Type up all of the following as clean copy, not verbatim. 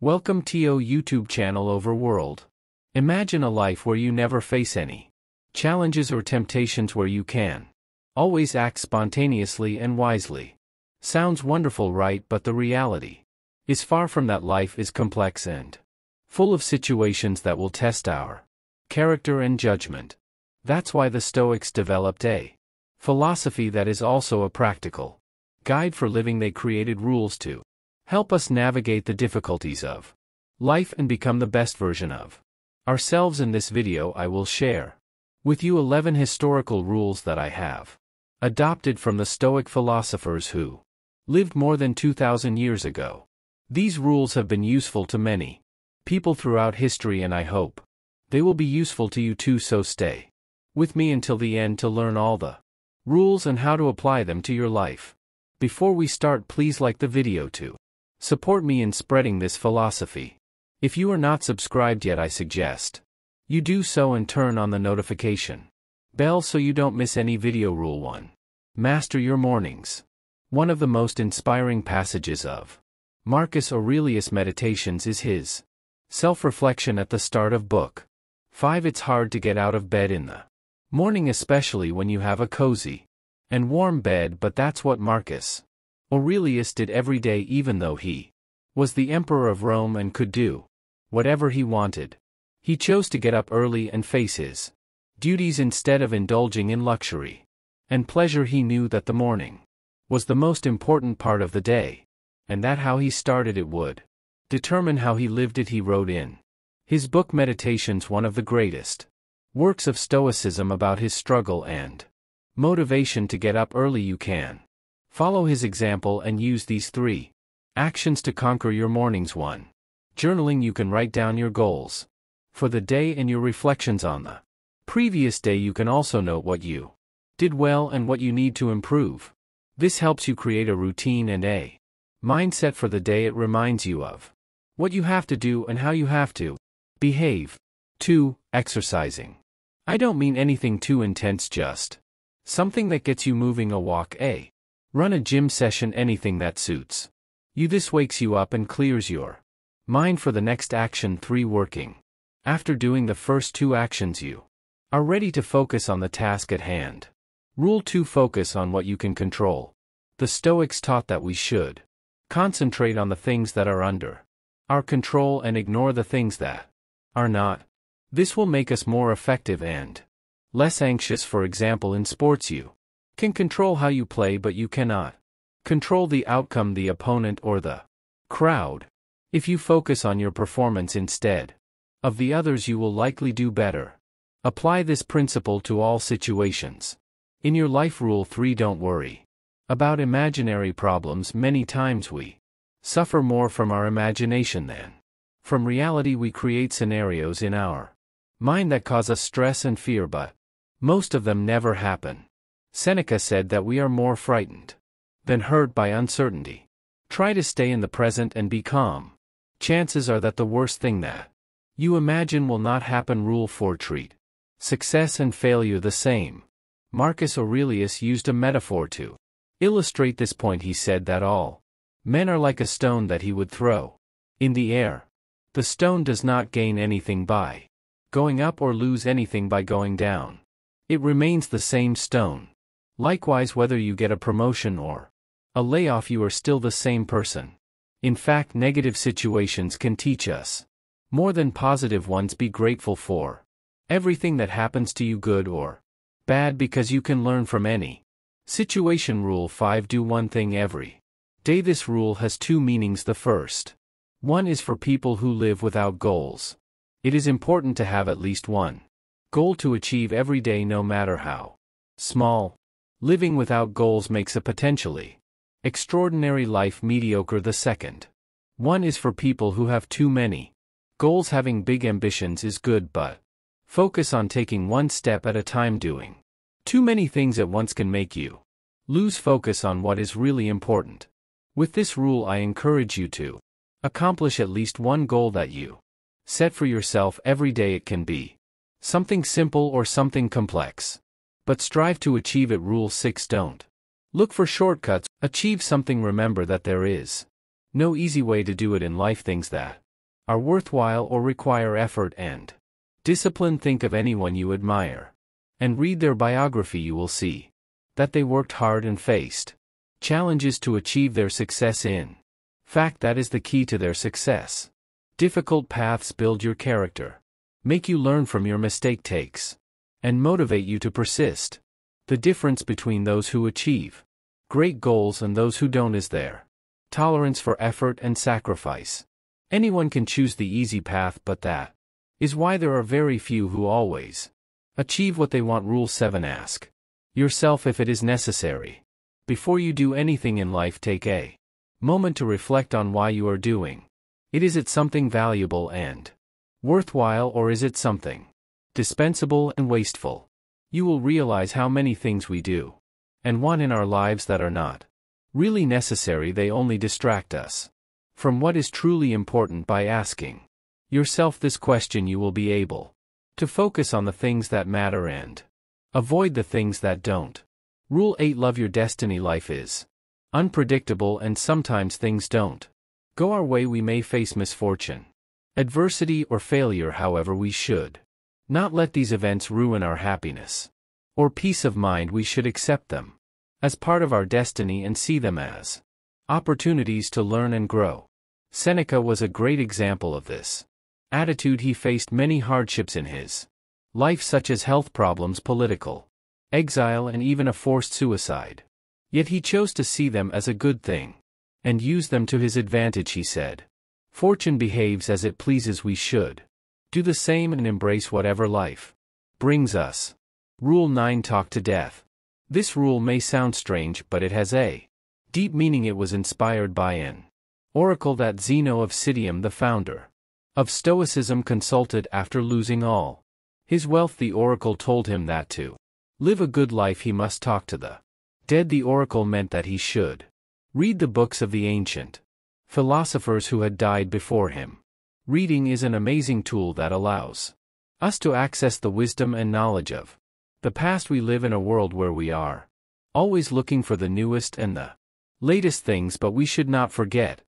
Welcome to YouTube channel over world. Imagine a life where you never face any challenges or temptations, where you can always act spontaneously and wisely. Sounds wonderful, right? But the reality is far from that. Life is complex and full of situations that will test our character and judgment. That's why the Stoics developed a philosophy that is also a practical guide for living. They created rules to help us navigate the difficulties of life and become the best version of ourselves. In this video, I will share with you 11 historical rules that I have adopted from the Stoic philosophers who lived more than 2,000 years ago. These rules have been useful to many people throughout history, and I hope they will be useful to you too. So stay with me until the end to learn all the rules and how to apply them to your life. Before we start, please like the video to support me in spreading this philosophy. If you are not subscribed yet, I suggest you do so and turn on the notification bell so you don't miss any video. Rule 1. Master your mornings. One of the most inspiring passages of Marcus Aurelius' Meditations is his self-reflection at the start of Book 5. It's hard to get out of bed in the morning, especially when you have a cozy and warm bed, but that's what Marcus Aurelius did every day. Even though he was the emperor of Rome and could do whatever he wanted, he chose to get up early and face his duties instead of indulging in luxury and pleasure. He knew that the morning was the most important part of the day, and that how he started it would determine how he lived it. He wrote in his book Meditations, one of the greatest works of Stoicism, about his struggle and motivation to get up early. You can follow his example and use these 3 actions to conquer your mornings. 1. Journaling. You can write down your goals for the day and your reflections on the previous day. You can also note what you did well and what you need to improve. This helps you create a routine and a mindset for the day. It reminds you of what you have to do and how you have to behave. 2. Exercising. I don't mean anything too intense, just something that gets you moving. A walk, a run, a gym session, anything that suits you. This wakes you up and clears your mind for the next action. 3. Working. After doing the first 2 actions, you are ready to focus on the task at hand. Rule 2. Focus on what you can control. The Stoics taught that we should concentrate on the things that are under our control and ignore the things that are not. This will make us more effective and less anxious. For example, in sports, you can control how you play, but you cannot control the outcome, the opponent, or the crowd. If you focus on your performance instead of the others, you will likely do better. Apply this principle to all situations in your life. Rule 3. Don't worry about imaginary problems. Many times we suffer more from our imagination than from reality. We create scenarios in our mind that cause us stress and fear, but most of them never happen. Seneca said that we are more frightened than hurt by uncertainty. Try to stay in the present and be calm. Chances are that the worst thing that you imagine will not happen. Rule 4. Treat success and failure the same. Marcus Aurelius used a metaphor to illustrate this point. He said that all men are like a stone that he would throw in the air. The stone does not gain anything by going up or lose anything by going down. It remains the same stone. Likewise, whether you get a promotion or a layoff, you are still the same person. In fact, negative situations can teach us more than positive ones. Be grateful for everything that happens to you, good or bad, because you can learn from any situation. Rule 5. Do one thing every day. This rule has 2 meanings. The first one is for people who live without goals. It is important to have at least one goal to achieve every day, no matter how small. Living without goals makes a potentially extraordinary life mediocre. The second one is for people who have too many goals. Having big ambitions is good, but focus on taking one step at a time. Doing too many things at once can make you lose focus on what is really important. With this rule, I encourage you to accomplish at least one goal that you set for yourself every day. It can be something simple or something complex, but strive to achieve it. Rule 6. Don't look for shortcuts. Achieve something. Remember that there is no easy way to do it in life. Things that are worthwhile or require effort and discipline. Think of anyone you admire and read their biography. You will see that they worked hard and faced challenges to achieve their success. In fact, that is the key to their success. Difficult paths build your character, make you learn from your mistakes, and motivate you to persist. The difference between those who achieve great goals and those who don't is their tolerance for effort and sacrifice. Anyone can choose the easy path, but that is why there are very few who always achieve what they want. Rule 7. Ask yourself if it is necessary. Before you do anything in life, take a moment to reflect on why you are doing it. Is it something valuable and worthwhile, or is it something dispensable and wasteful? You will realize how many things we do and want in our lives that are not really necessary. They only distract us from what is truly important. By asking yourself this question, you will be able to focus on the things that matter and avoid the things that don't. Rule 8. Love your destiny. Life is unpredictable, and sometimes things don't go our way. We may face misfortune, adversity, or failure. However, we should not let these events ruin our happiness or peace of mind. We should accept them as part of our destiny and see them as opportunities to learn and grow. Seneca was a great example of this attitude. He faced many hardships in his life, such as health problems, political exile, and even a forced suicide. Yet he chose to see them as a good thing and use them to his advantage. He said, "Fortune behaves as it pleases. We should do the same and embrace whatever life brings us." Rule 9. Talk to death. This rule may sound strange, but it has a deep meaning. It was inspired by an oracle that Zeno of Citium, the founder of Stoicism, consulted after losing all his wealth. The oracle told him that to live a good life he must talk to the dead. The oracle meant that he should read the books of the ancient philosophers who had died before him. Reading is an amazing tool that allows us to access the wisdom and knowledge of the past. We live in a world where we are always looking for the newest and the latest things, but we should not forget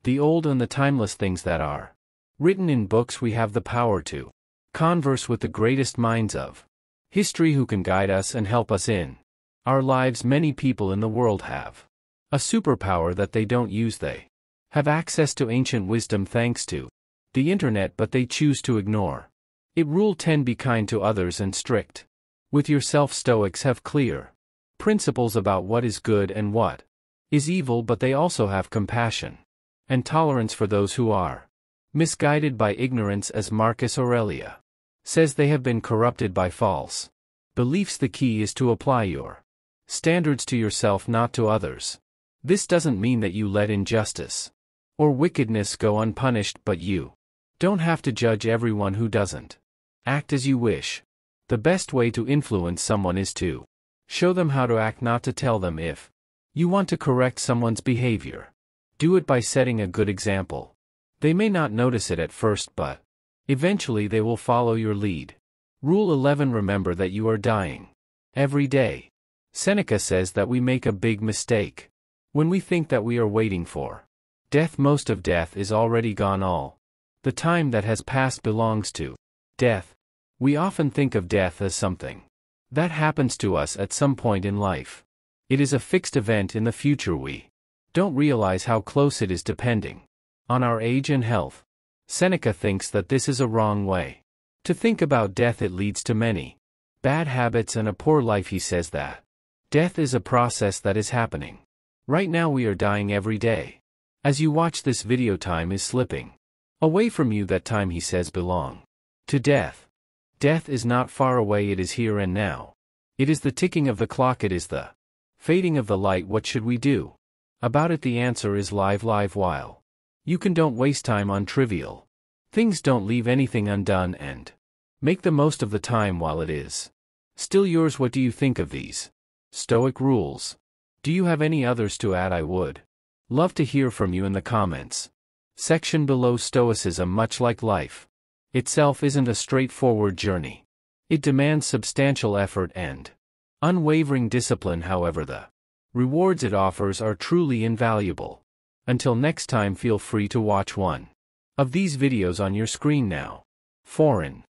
the old and the timeless things that are written in books. We have the power to converse with the greatest minds of history who can guide us and help us in our lives. Many people in the world have a superpower that they don't use. They have access to ancient wisdom thanks to the internet, but they choose to ignore it. Rule 10. Be kind to others and strict with yourself. Stoics have clear principles about what is good and what is evil, but they also have compassion and tolerance for those who are misguided by ignorance. As Marcus Aurelius says, they have been corrupted by false beliefs. The key is to apply your standards to yourself, not to others. This doesn't mean that you let injustice or wickedness go unpunished, but you don't have to judge everyone who doesn't act as you wish. The best way to influence someone is to show them how to act, not to tell them. If you want to correct someone's behavior, do it by setting a good example. They may not notice it at first, but eventually they will follow your lead. Rule 11. Remember that you are dying every day. Seneca says that we make a big mistake when we think that we are waiting for death. Most of death is already gone. All the time that has passed belongs to death. We often think of death as something that happens to us at some point in life. It is a fixed event in the future. We don't realize how close it is depending on our age and health. Seneca thinks that this is a wrong way to think about death. It leads to many bad habits and a poor life. He says that death is a process that is happening right now. We are dying every day. As you watch this video, time is slipping away from you. That time, he says, belong to death. Death is not far away. It is here and now. It is the ticking of the clock. It is the fading of the light. What should we do about it? The answer is live while you can. Don't waste time on trivial things. Don't leave anything undone, and make the most of the time while it is still yours. What do you think of these Stoic rules? Do you have any others to add? I would love to hear from you in the comments section below. Stoicism, much like life itself, isn't a straightforward journey. It demands substantial effort and unwavering discipline. However, the rewards it offers are truly invaluable. Until next time, feel free to watch one of these videos on your screen now. Foreign.